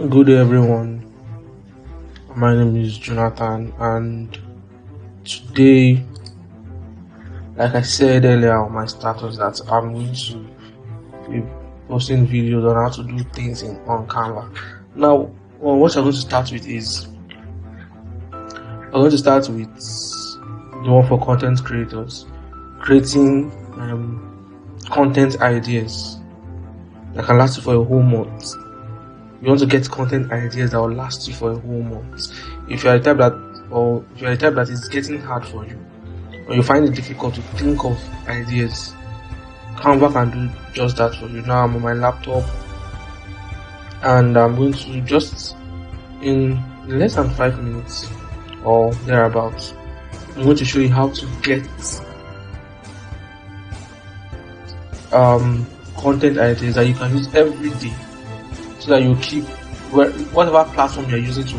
Good day, everyone. My name is Jonathan, and today, like I said earlier on my status, that I'm going to be posting videos on how to do things on Canva. Now, what I'm going to start with is the one for content creators, creating content ideas that can last you for a whole month. You want to get content ideas that will last you for a whole month. If you are a type that is getting hard for you, or you find it difficult to think of ideas, Canva can do just that for you. Now I'm on my laptop, and I'm going to just in less than 5 minutes or thereabouts, I'm going to show you how to get content ideas that you can use every day, so that you keep whatever platform you're using to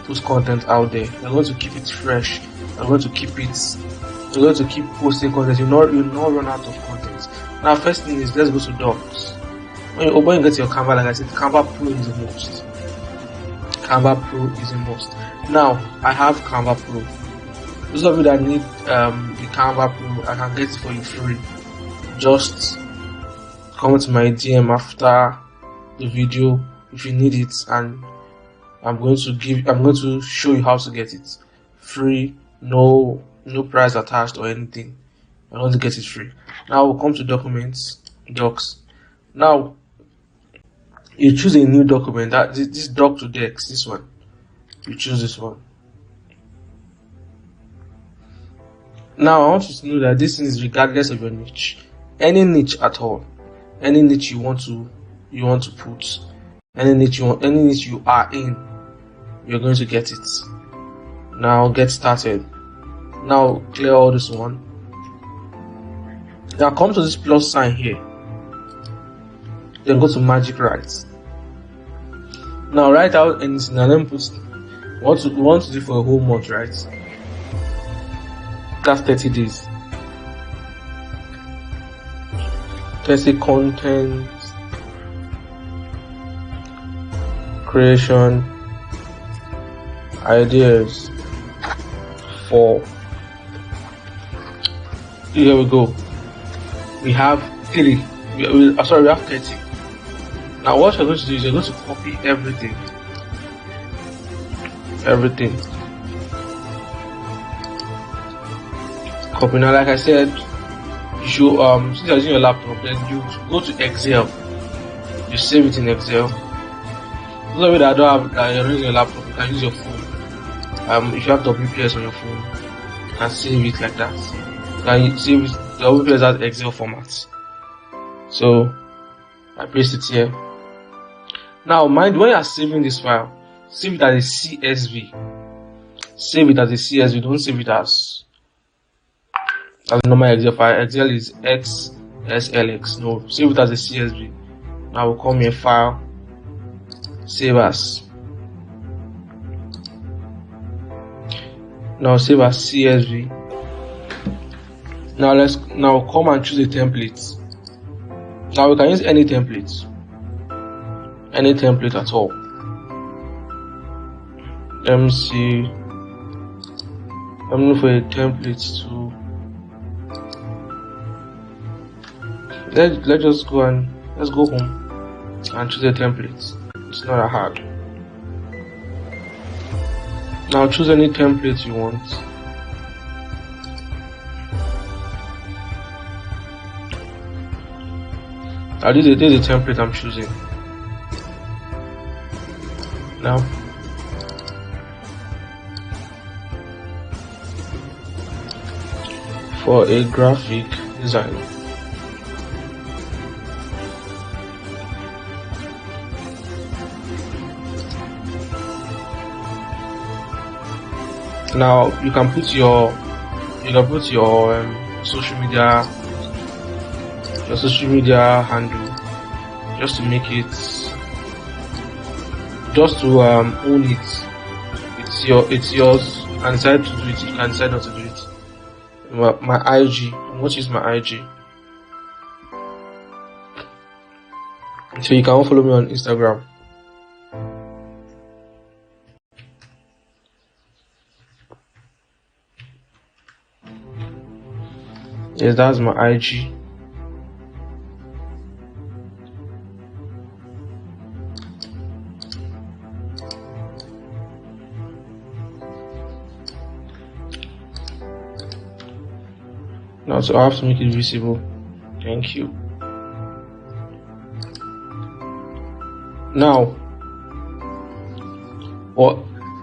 put content out there. You're going to keep it fresh. You're going to keep posting content. You'll not run out of content. Now, first thing is, let's go to Docs. When you get your Canva, like I said, Canva Pro is the most. Canva Pro is the most. Now, I have Canva Pro. Those of you that need the Canva Pro, I can get it for you free. Just come to my DM after the video if you need it, and I'm going to show you how to get it free. No price attached or anything. I'm going to get it free. Now we'll come to docs. Now you choose a new document. That this doc to decks, this one. You choose this one. Now I want you to know that this is regardless of your niche. Any niche at all. Any niche you want to put, any niche you are in, you're going to get it. Now get started. Now clear all this one. Now come to this plus sign here. Then go to Magic Write. Now write out anything. Now let me put what you want to do for a whole month, right? That's 30 days. 30 content creation ideas for. Here we go. We have 3. We have 30. Now what you're going to do is you're going to copy everything. Copy. Now, like I said, you should since you're using your laptop, then you go to Excel. You save it in Excel. Those of you that you're using your laptop, you can use your phone. If you have WPS on your phone, you can save it like that. You can save it. The WPS has Excel format. So I paste it here. Now mind, when you are saving this file, save it as a CSV. Save it as a CSV. Don't save it as a normal Excel file. Excel is XSLX. No, save it as a CSV. Now we'll come here, file, save as. Now save as CSV. Now come and choose a template. Now we can use any template at all. Let me see. I'm looking for a template to. Let's go home and choose a template. It's not that hard. Now choose any template you want. Now this is the template I'm choosing. Now for a graphic design. Now you can put your social media handle, just to make it, just to own it. It's yours. You can decide to do it. You can decide not to do it. My IG. I'm going to use my IG. So you can follow me on Instagram. Yes, that's my IG. Now, so I have to make it visible. Thank you. Now,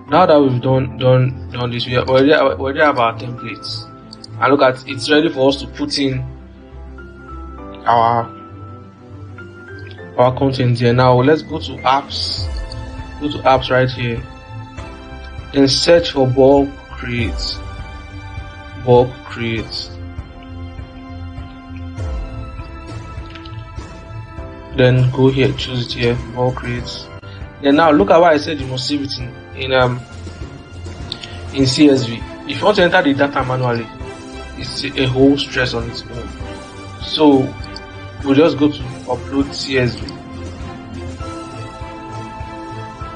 now that we've done this, we already have our templates, and look at it's ready for us to put in our content here. Now let's go to apps. Go to apps right here. Then search for bulk create. Bulk create. Then go here, choose it here, bulk create. Then now look at what I said you must save it in CSV. If you want to enter the data manually, it's a whole stress on its own. So we'll just go to upload CSV.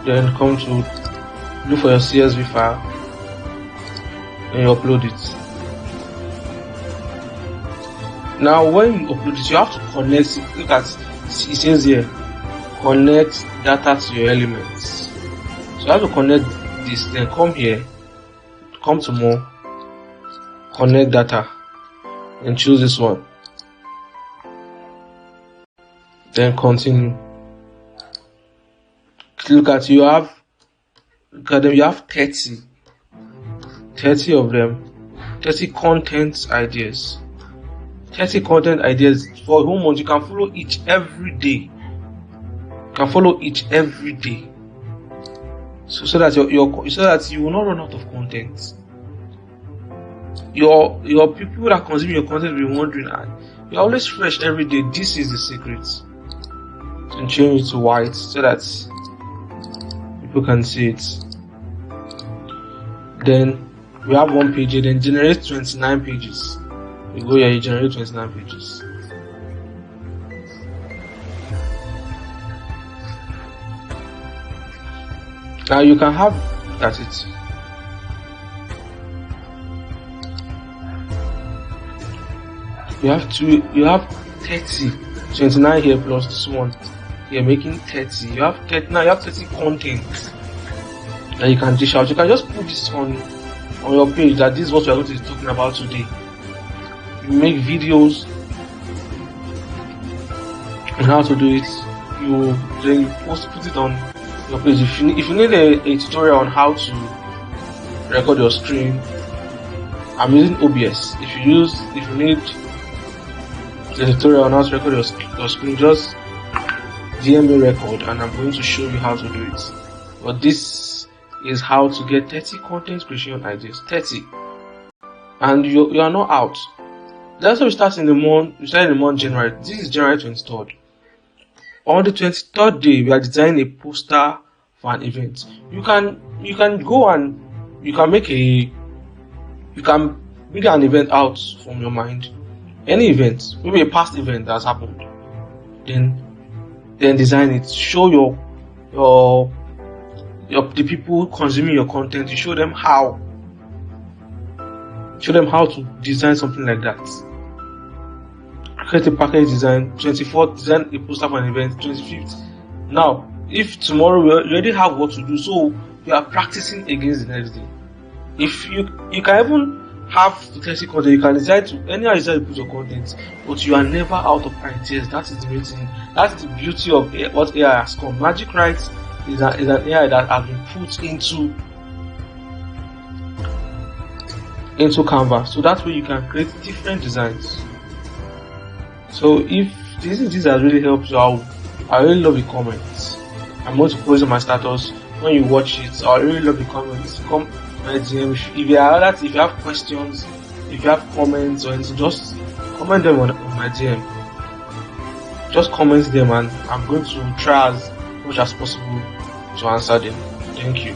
Then come to look for your CSV file. Then you upload it. Now when you upload it, you have to connect it. Look at it says here, connect data to your elements. So you have to connect this, then come here, come to more, connect data, and choose this one. Then continue. Look at them, you have 30 of them, 30 content ideas. 30 content ideas for whole month. You can follow each every day. So that so that you will not run out of content. Your people that consume your content will be wondering, you're always fresh every day. This is the secret. And change it to white so that people can see it. Then we have one page here, then generate 29 pages. You go here, you generate 29 pages. Now you can have, that's it. You have 30, 29 here plus this one. You're making 30. You have 30 now. You have 30 content that you can dish out. You can just put this on your page that this is what we are going to be talking about today. You make videos on how to do it. Then you put it on your page. If you need a tutorial on how to record your screen, I'm using OBS. If you need the tutorial on how to record your screen, just DM me record and I'm going to show you how to do it. But this is how to get 30 content creation ideas. 30, and you are not out. That's why we start in the month. We start in the month January. This is January 23rd. On the 23rd day, we are designing a poster for an event. You can go and you can make an event out from your mind. Any event, maybe a past event that's happened. Then design it. Show the people consuming your content. You show them how. Show them how to design something like that. Create a package design. 24th, design a poster for an event. 25th. Now, if tomorrow we already have what to do, so we are practicing against the next day. If you can even have 30 content, you can decide to anyhow decide to put your content, but you are never out of ideas. That is the main thing. That's the beauty of what AI has come. Magic Write is an AI that has been put into Canva, so that way you can create different designs. So if this has really helped you out, I really love the comments. I'm going to post on my status when you watch it. I really love the comments. Come my DM. If you have questions, if you have comments or anything, just comment them on my DM. Just comment them and I'm going to try as much as possible to answer them. Thank you.